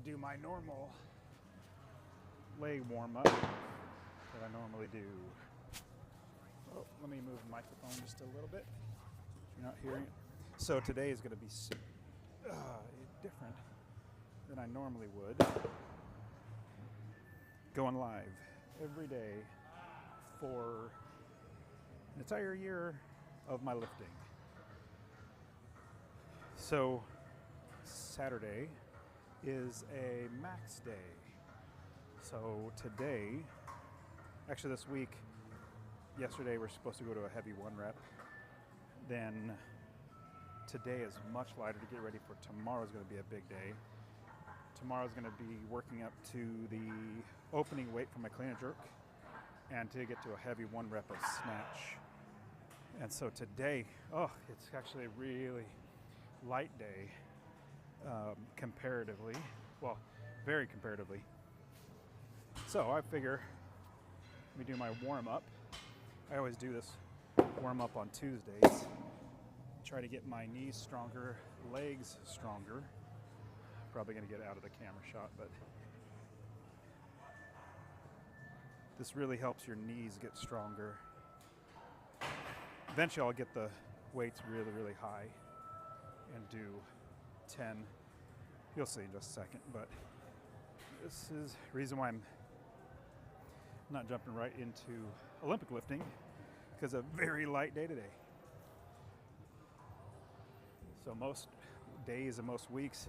do my normal leg warm up that I normally do. Oh, let me move the microphone just a little bit. You're not hearing it. So today is going to be different than I normally would. Going live every day for an entire year of my lifting. So Saturday is a max day. So today, actually this week, yesterday we're supposed to go to a heavy 1 rep. Then today is much lighter to get ready for tomorrow's going to be a big day. Tomorrow's going to be working up to the opening weight for my clean and jerk and to get to a heavy 1 rep of snatch. And so today, it's actually a really light day comparatively. Well, very comparatively. So I figure let me do my warm up. I always do this warm up on Tuesdays. Try to get my knees stronger, legs stronger. Probably going to get out of the camera shot, but this really helps your knees get stronger. Eventually I'll get the weights really, really high and do 10. You'll see in just a second, but this is the reason why I'm not jumping right into Olympic lifting, because a very light day today. So most days and most weeks,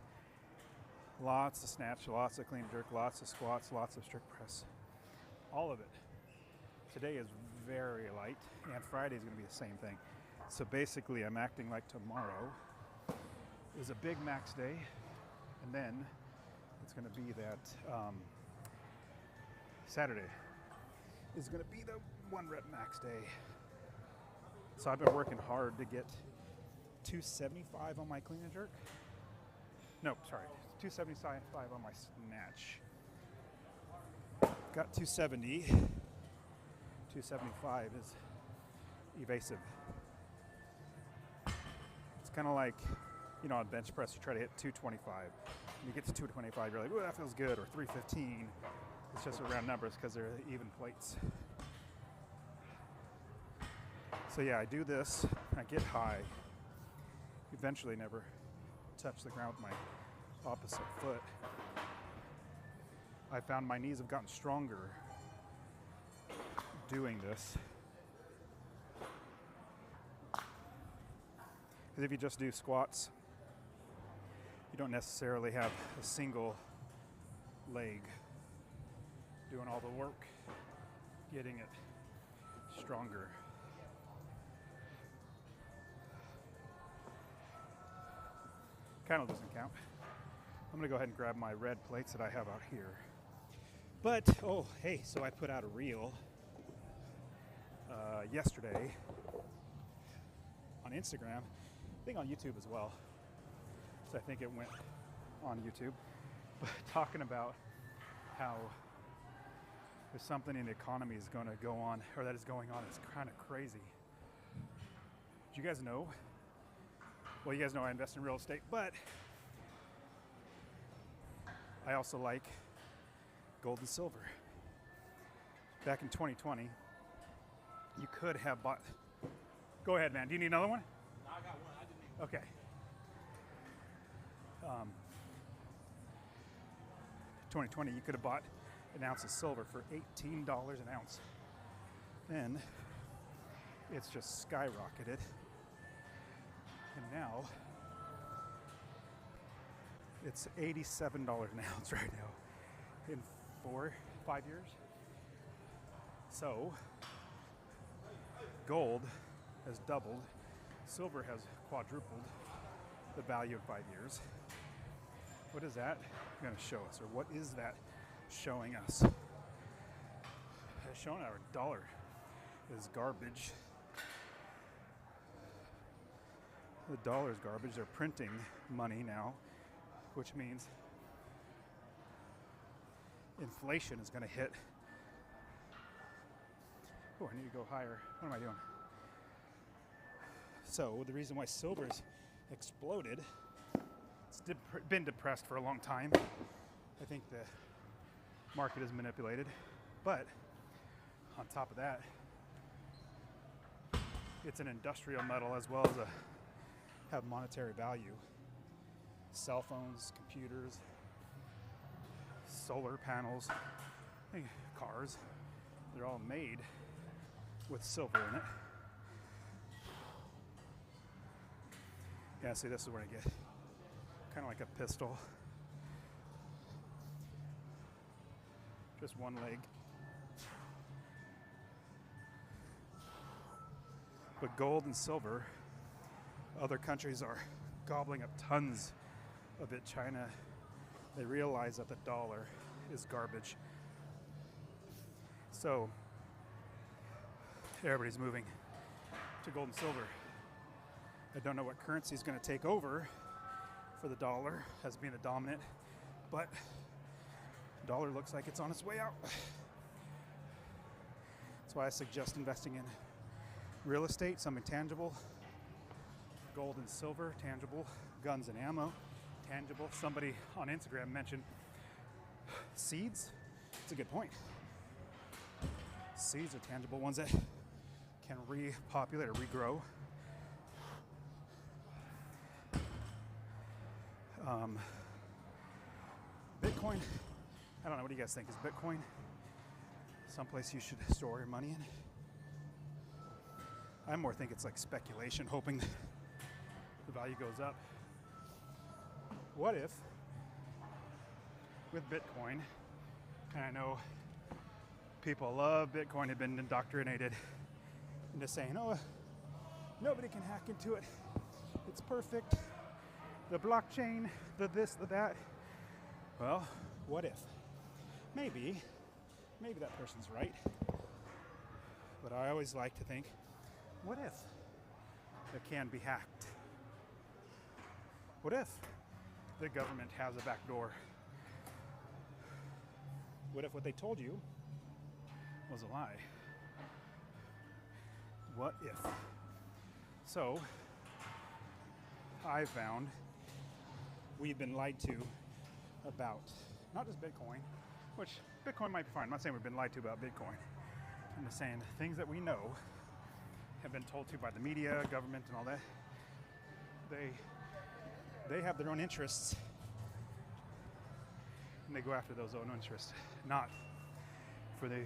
lots of snatch, lots of clean and jerk, lots of squats, lots of strict press, all of it. Today is very light, and Friday is going to be the same thing. So basically I'm acting like tomorrow is a big max day, and then it's going to be that Saturday is going to be the 1 rep max day. So I've been working hard to get 275 on my clean and jerk. No, sorry, 275 on my snatch. Got 270. 275 is evasive. It's kind of like, on bench press, you try to hit 225. When you get to 225, you're like, oh, that feels good, or 315. It's just around numbers because they're even plates. So yeah, I do this, I get high. Eventually never touch the ground with my opposite foot. I found my knees have gotten stronger doing this. Because if you just do squats, you don't necessarily have a single leg doing all the work, getting it stronger. Kind of doesn't count. I'm gonna go ahead and grab my red plates that I have out here. But, so I put out a reel yesterday on Instagram, I think on YouTube as well. So I think it went on YouTube, but talking about how there's something in the economy is going to go on, or that is going on. It's kind of crazy. Do you guys know? Well, you guys know I invest in real estate, but I also like gold and silver. Back in 2020, you could have bought. Go ahead, man. Do you need another one? No, I got one. I didn't need one. Okay. 2020, you could have bought an ounce of silver for $18 an ounce. Then it's just skyrocketed. And now it's $87 an ounce right now in 4-5 years. So gold has doubled, silver has quadrupled the value in 5 years. What is that going to show us, or what is that showing us? It's showing our dollar is garbage. The dollar is garbage. They're printing money now, which means inflation is going to hit. Oh, I need to go higher. What am I doing? So the reason why silver's exploded, it's been depressed for a long time, I think the market is manipulated, but on top of that, it's an industrial metal as well as have monetary value. Cell phones, computers, solar panels, cars, they're all made with silver in it. Yeah, see, this is where I get kind of like a pistol. Just one leg. But gold and silver, other countries are gobbling up tons of it. China, they realize that the dollar is garbage. So everybody's moving to gold and silver. I don't know what currency is going to take over for the dollar as being the dominant, but the dollar looks like it's on its way out. That's why I suggest investing in real estate, something tangible. Gold and silver, tangible. Guns and ammo, tangible. Somebody on Instagram mentioned seeds. It's a good point. Seeds are tangible ones that can repopulate or regrow. Bitcoin, I don't know, what do you guys think? Is Bitcoin someplace you should store your money in? I more think it's like speculation, hoping that the value goes up. What if, with Bitcoin, and I know people love Bitcoin, have been indoctrinated into saying, oh, nobody can hack into it. It's perfect. The blockchain, the this, the that. Well, what if? Maybe that person's right. But I always like to think, what if it can be hacked? What if the government has a back door? What if what they told you was a lie? What if? So, I found we've been lied to about not just Bitcoin, which Bitcoin might be fine. I'm not saying we've been lied to about Bitcoin. I'm just saying things that we know have been told to by the media, government, and all that. They have their own interests, and they go after those own interests, not for the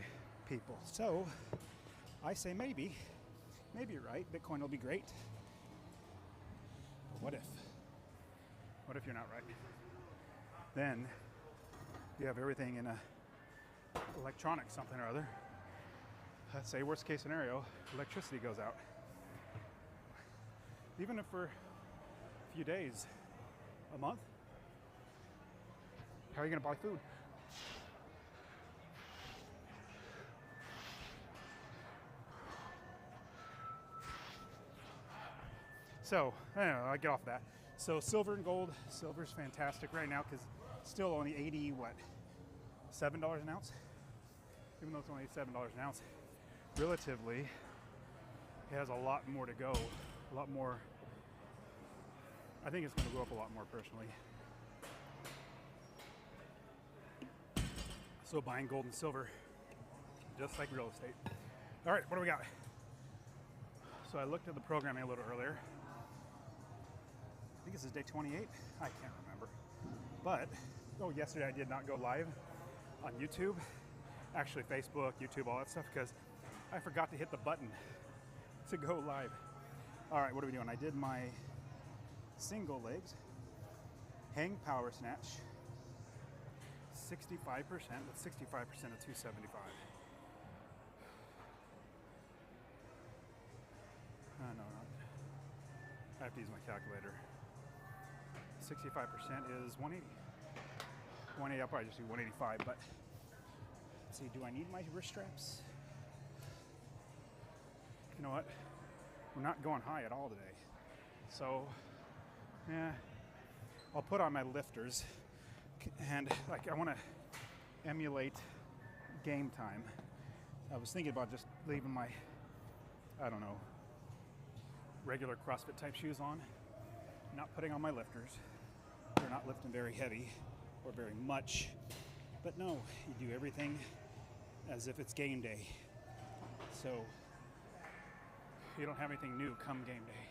people. So I say maybe you're right. Bitcoin will be great. But what if? What if you're not right? Then you have everything in a electronic something or other. Let's say worst case scenario, electricity goes out. Even if for a few days, a month, how are you going to buy food? So, I don't know, I'll get off that. So silver and gold, silver's fantastic right now because it's still only $7 an ounce? Even though it's only $7 an ounce, relatively, it has a lot more to go, a lot more. I think it's going to go up a lot more personally. So buying gold and silver, just like real estate. All right, what do we got? So I looked at the programming a little earlier. I think this is day 28. I can't remember. But, yesterday I did not go live on YouTube. Actually, Facebook, YouTube, all that stuff, because I forgot to hit the button to go live. All right, what are we doing? I did my single legs, hang power snatch, 65% with 65% of 275. No, not. I have to use my calculator. 65% is 180. 180, I'll probably just do 185, but let's see, do I need my wrist straps? You know what? We're not going high at all today. So, yeah, I'll put on my lifters, and like I want to emulate game time. I was thinking about just leaving my, I don't know, regular CrossFit type shoes on, not putting on my lifters. They're not lifting very heavy. or very much. But no, you do everything as if it's game day. So you don't have anything new come game day.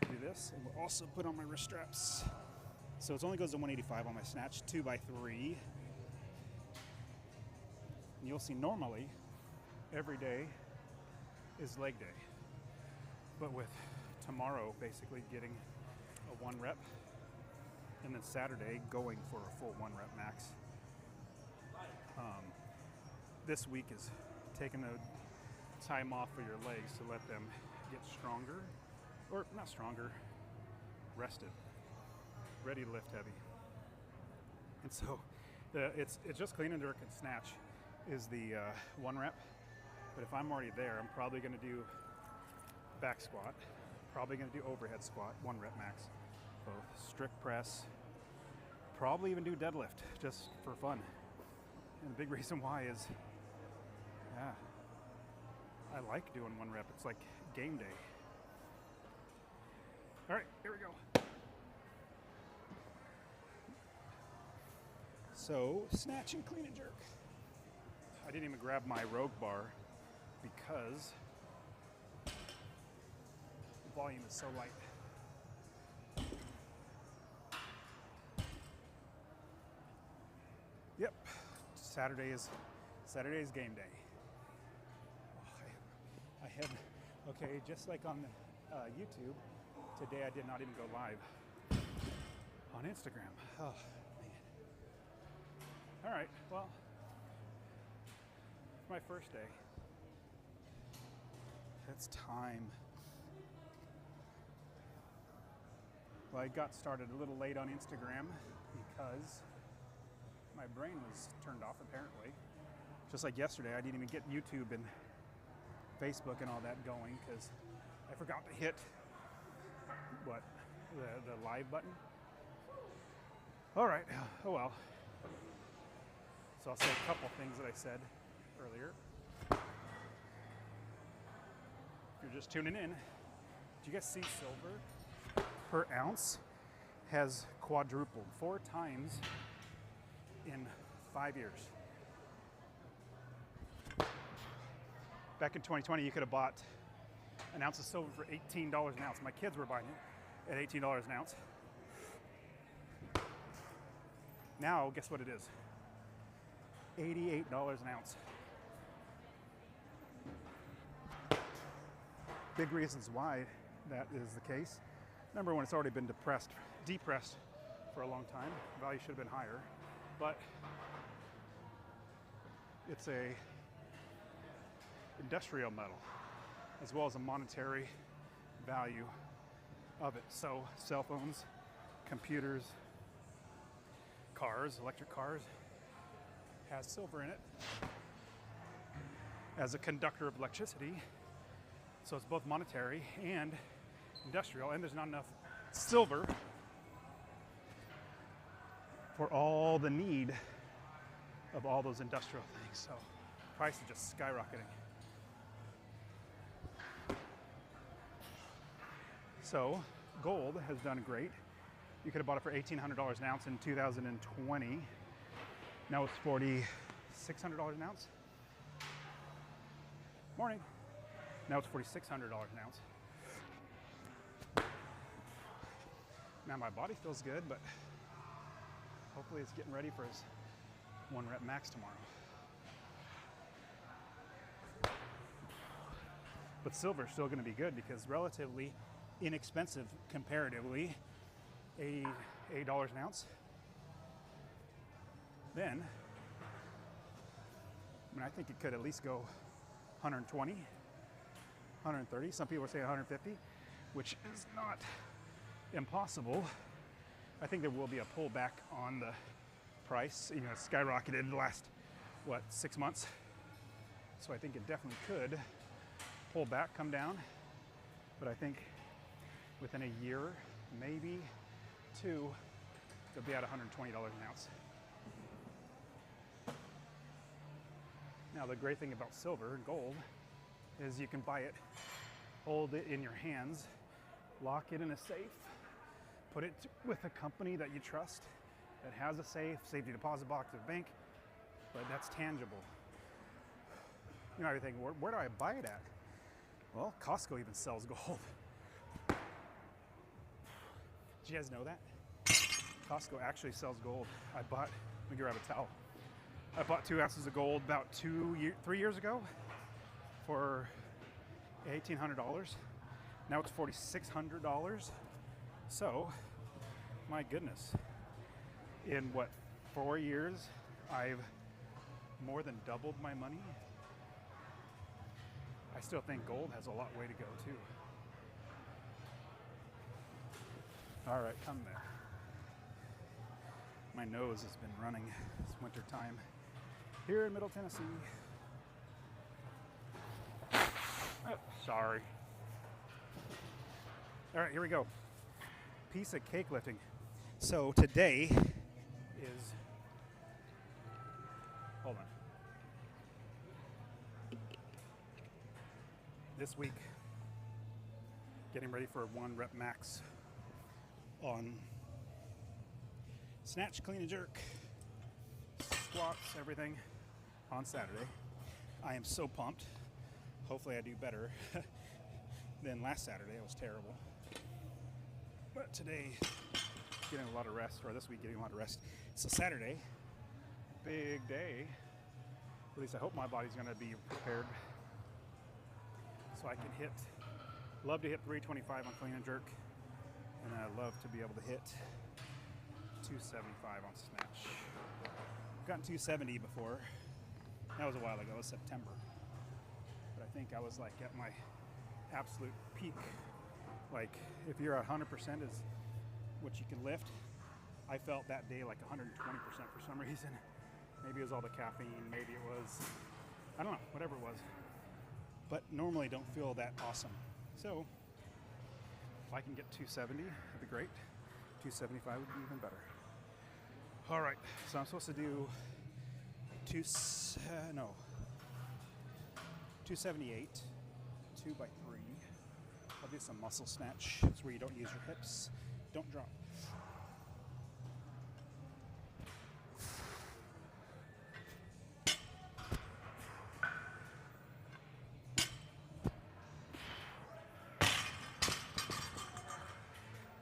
Do this, and we'll also put on my wrist straps. So it only goes to 185 on my snatch, 2x3. And you'll see normally every day is leg day. But with tomorrow basically getting a 1 rep, and then Saturday going for a full 1 rep max. This week is taking the time off for your legs to let them get stronger, or not stronger, rested, ready to lift heavy. And so it's just clean and jerk and snatch is the 1 rep. But if I'm already there, I'm probably going to do back squat, probably going to do overhead squat, 1 rep max, both strict press, probably even do deadlift just for fun. And the big reason why is, I like doing 1 rep. It's like game day. All right, here we go. So, snatch and clean and jerk. I didn't even grab my Rogue bar because the volume is so light. Yep, Saturday is game day. I had, okay, just like on YouTube, today I did not even go live on Instagram. Oh, man. All right, well, my first day. It's time. Well, I got started a little late on Instagram because my brain was turned off apparently. Just like yesterday, I didn't even get YouTube and Facebook and all that going because I forgot to hit the live button. All right, oh well. So I'll say a couple things that I said earlier. If you're just tuning in, did you guys see silver per ounce has quadrupled 4 times in 5 years? Back in 2020, you could have bought an ounce of silver for $18 an ounce. My kids were buying it at $18 an ounce. Now, guess what it is? $88 an ounce. Big reasons why that is the case. Number one, it's already been depressed for a long time. Value should have been higher, but it's a industrial metal as well as a monetary value of it. So cell phones, computers, cars, electric cars, has silver in it as a conductor of electricity. So it's both monetary and industrial, and there's not enough silver for all the need of all those industrial things. So price is just skyrocketing. So gold has done great. You could have bought it for $1,800 an ounce in 2020. Now it's $4,600 an ounce. Morning. Now it's $4,600 an ounce. Now my body feels good, but hopefully it's getting ready for his 1 rep max tomorrow. But silver's still going to be good because relatively inexpensive comparatively, $88 an ounce. Then, I think it could at least go 120, 130. Some people are saying 150, which is not impossible. I think there will be a pullback on the price. You know, it's skyrocketed the last, 6 months. So I think it definitely could pull back, come down. But I think within a year, maybe 2, it'll be at $120 an ounce. Now the great thing about silver and gold is you can buy it, hold it in your hands, lock it in a safe, put it with a company that you trust, that has a safe, safety deposit box at a bank, but that's tangible. You know, everything, where do I buy it at? Well, Costco even sells gold. Did you guys know that? Costco actually sells gold. Let me grab a towel. I bought 2 ounces of gold about 3 years ago for $1,800. Now it's $4,600. So, my goodness, in what, 4 years, I've more than doubled my money. I still think gold has a lot way to go too. All right, come there. My nose has been running. It's winter time here in Middle Tennessee. Oh, sorry. All right, here we go. Piece of cake lifting. So today is, hold on. This week, getting ready for a 1 rep max on snatch, clean and jerk, squats, everything on Saturday. I am so pumped. Hopefully I do better than last Saturday. It was terrible. But today, getting a lot of rest, or this week getting a lot of rest. So Saturday, big day. At least I hope my body's gonna be prepared so I can love to hit 325 on clean and jerk. And I love to be able to hit 275 on snatch. I've gotten 270 before. That was a while ago, it was September. But I think I was like at my absolute peak. Like if you're 100% is what you can lift, I felt that day like 120% for some reason. Maybe it was all the caffeine, maybe it was, I don't know, whatever it was. But normally don't feel that awesome. So if I can get 270, that'd be great. 275 would be even better. All right, so I'm supposed to do 278, 2 by 3. I'll do some muscle snatch. It's where you don't use your hips. Don't drop.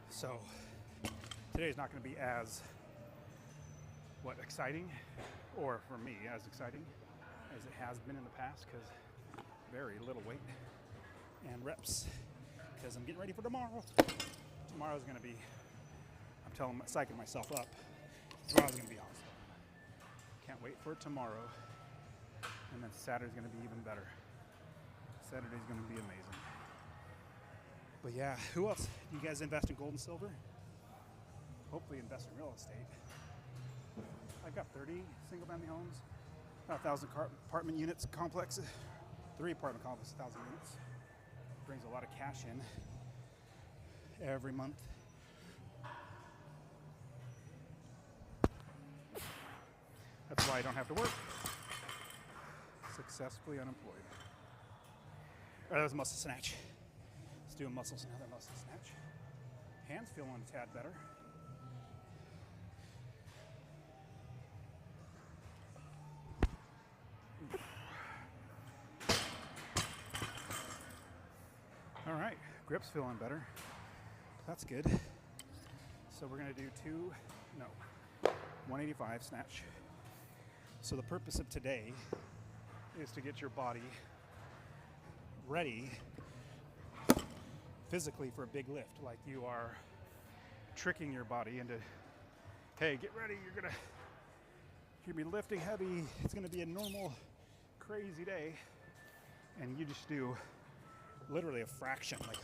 So today's not going to be as exciting, or for me as exciting as it has been in the past, because very little weight and reps, because I'm getting ready for tomorrow. Tomorrow's going to be, psyching myself up. Tomorrow's going to be awesome. Can't wait for tomorrow. And then Saturday's going to be even better. Saturday's going to be amazing. But yeah, who else? Do you guys invest in gold and silver? Hopefully invest in real estate. I've got 30 single-family homes, about 1,000 apartment units complexes, 3 apartment complexes, 1,000 units. Brings a lot of cash in every month. That's why I don't have to work. Successfully unemployed. All right, that was a muscle snatch. Let's do another muscle snatch. Hands feeling a tad better. All right, grip's feeling better. That's good. So we're gonna do 185 snatch. So the purpose of today is to get your body ready physically for a big lift. Like you are tricking your body into, hey, get ready, you're gonna be lifting heavy. It's gonna be a normal, crazy day. And you just do literally a fraction. Like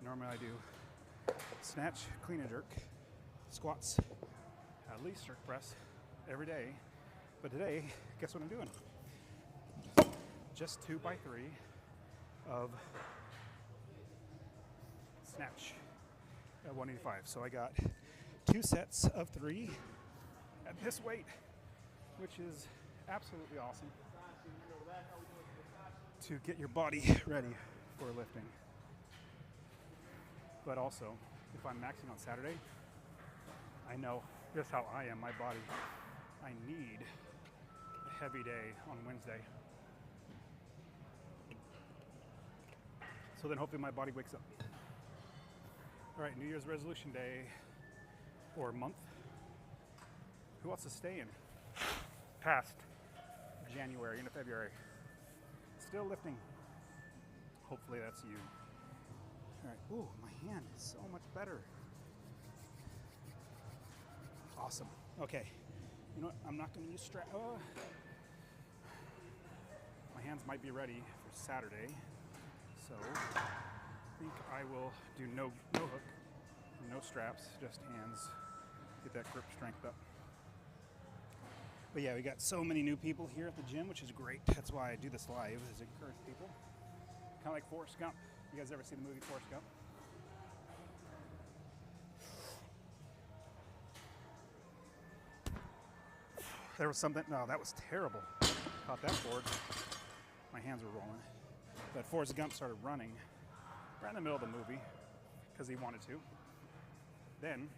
normally I do snatch, clean and jerk, squats, at least jerk press every day. But today, guess what I'm doing? Just 2 by 3 of snatch at 185. So I got 2 sets of 3 at this weight, which is absolutely awesome to get your body ready for lifting. But also, if I'm maxing on Saturday, I know just how I am, my body. I need a heavy day on Wednesday. So then hopefully my body wakes up. All right, New Year's resolution day or month. Who wants to stay in past January into February? Still lifting. Hopefully that's you. All right. Ooh, my hand is so much better. Awesome. Okay. You know what? I'm not going to use strap. My hands might be ready for Saturday, so I think I will do no hook, no straps, just hands. Get that grip strength up. But yeah, we got so many new people here at the gym, which is great. That's why I do this live, is to encourage people. Kind of like Forrest Gump. You guys ever see the movie Forrest Gump? There was something, no, that was terrible. Caught that board. My hands were rolling. But Forrest Gump started running right in the middle of the movie because he wanted to. Then,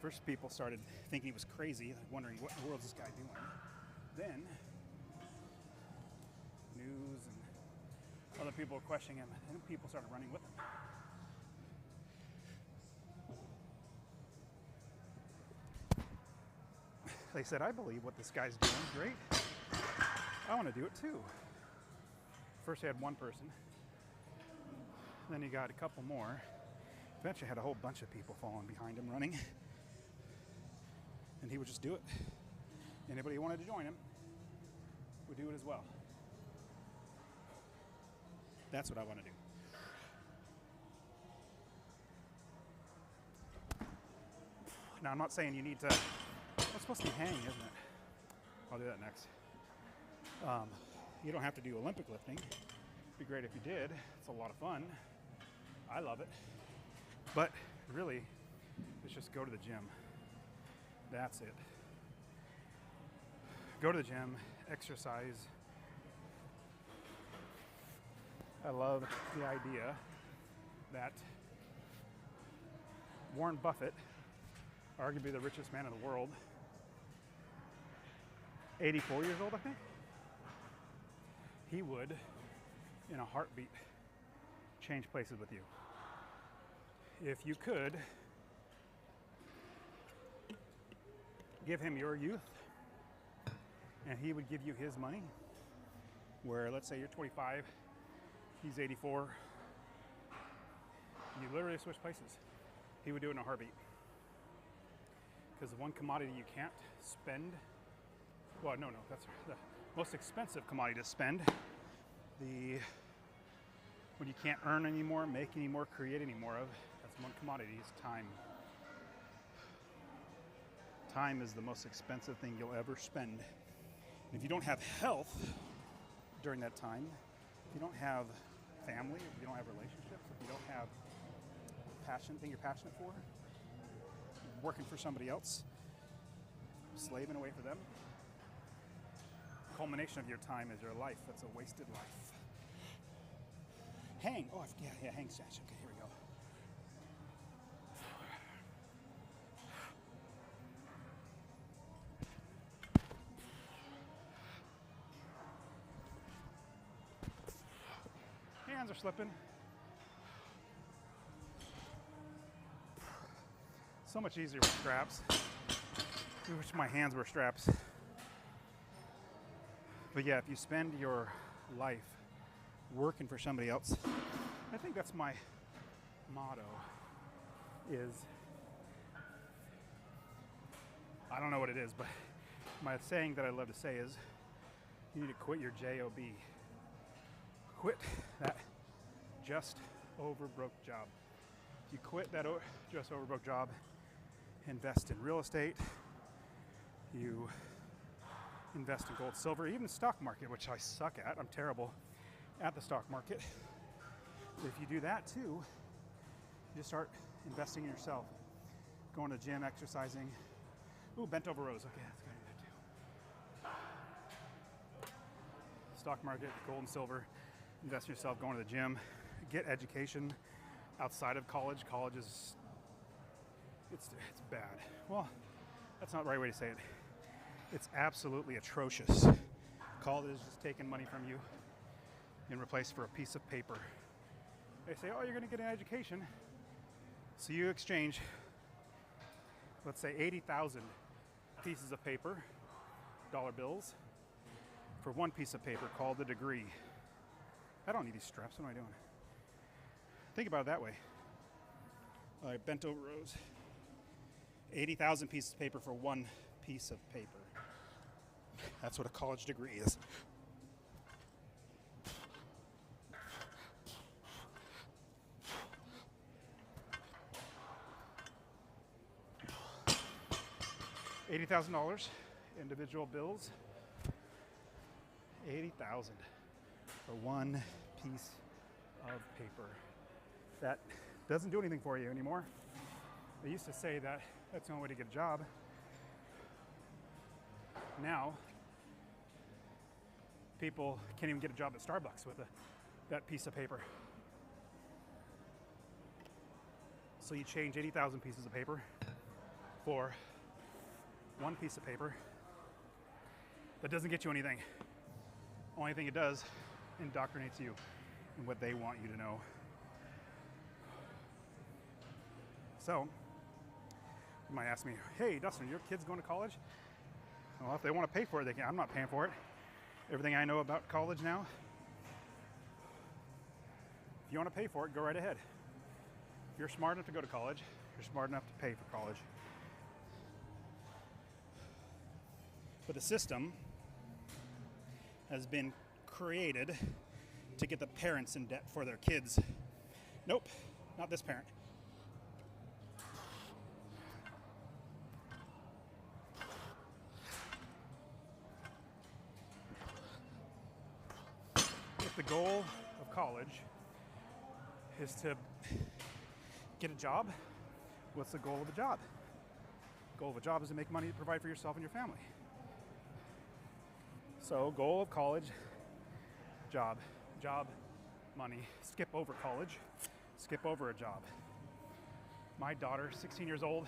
first people started thinking he was crazy, wondering what in the world is this guy doing. Then, news and other people were questioning him, and people started running with him. They said, I believe what this guy's doing, great. I want to do it too. First he had one person, then he got a couple more. Eventually had a whole bunch of people following behind him running. And he would just do it. Anybody who wanted to join him would do it as well. That's what I want to do. Now I'm not saying you need to, it's supposed to be hanging, isn't it? I'll do that next. You don't have to do Olympic lifting. It'd be great if you did. It's a lot of fun. I love it. But really, it's just go to the gym. That's it. Go to the gym, exercise. I love the idea that Warren Buffett, arguably the richest man in the world, 84 years old, I think, he would, in a heartbeat, change places with you. If you could give him your youth and he would give you his money, where let's say you're 25, he's 84, you literally switch places. He would do it in a heartbeat. Because the one commodity you can't spend, well, no, that's the most expensive commodity to spend. When you can't earn anymore, make anymore, create any more of, that's one commodity, is time. Time is the most expensive thing you'll ever spend. And if you don't have health during that time, if you don't have family, if you don't have relationships, if you don't have thing you're passionate for, working for somebody else, slaving away for them, the culmination of your time is your life. That's a wasted life. Hang. Oh, yeah, hang snatch. Okay, here we go. Hands are slipping. So much easier with straps. I wish my hands were straps. But yeah, if you spend your life working for somebody else, I think that's my motto, is, I don't know what it is, but my saying that I love to say is, you need to quit your job. Quit that just over broke job. If you quit that just over broke job, invest in real estate, you invest in gold, silver, even the stock market, which I suck at. I'm terrible at the stock market. But if you do that too, you just start investing in yourself. Going to the gym, exercising. Ooh, bent over rows. Okay, that's gotta do that too. Stock market, gold and silver. Invest in yourself, going to the gym. Get education. outside of college, college is it's bad. Well, that's not the right way to say it. It's absolutely atrocious. College is just taking money from you in replace for a piece of paper. They say, oh, you're going to get an education. So you exchange, let's say 80,000 pieces of paper, dollar bills, for one piece of paper called a degree. I don't need these straps. What am I doing? Think about it that way. All right, bent over rows. 80,000 pieces of paper for one piece of paper. That's what a college degree is. $80,000 individual bills. 80,000 for one piece of paper. That doesn't do anything for you anymore. They used to say that that's the only way to get a job. Now, people can't even get a job at Starbucks with that piece of paper. So you change 80,000 pieces of paper for one piece of paper that doesn't get you anything. Only thing it does, indoctrinates you in what they want you to know. So, you might ask me, hey, Dustin, are your kids going to college? Well, if they want to pay for it, they can. I'm not paying for it. Everything I know about college now, if you want to pay for it, go right ahead. If you're smart enough to go to college, you're smart enough to pay for college. But the system has been created to get the parents in debt for their kids. Nope, not this parent. If the goal of college is to get a job, what's the goal of a job? The goal of a job is to make money to provide for yourself and your family. So, goal of college, job, money. Skip over college, skip over a job. My daughter, 16 years old,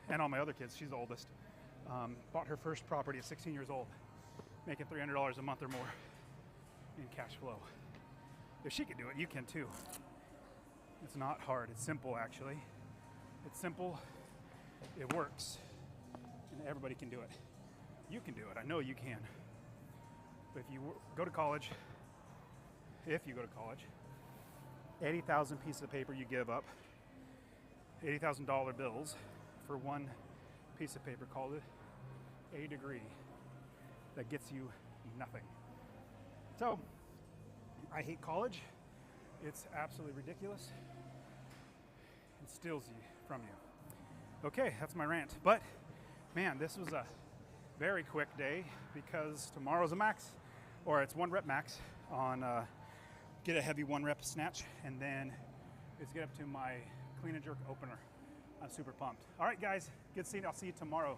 and all my other kids, she's the oldest, bought her first property at 16 years old, making $300 a month or more in cash flow. If she can do it, you can too. It's not hard, it's simple actually. It's simple, it works, and everybody can do it. You can do it. I know you can. But if you go to college, 80,000 pieces of paper you give up, $80,000 bills for one piece of paper called a degree that gets you nothing. So, I hate college. It's absolutely ridiculous. It steals you from you. Okay, that's my rant. But, man, this was a very quick day because tomorrow's a max, or it's 1 rep max on get a heavy 1 rep snatch, and then it's get up to my clean and jerk opener. I'm super pumped. All right, guys, good seeing you. I'll see you tomorrow.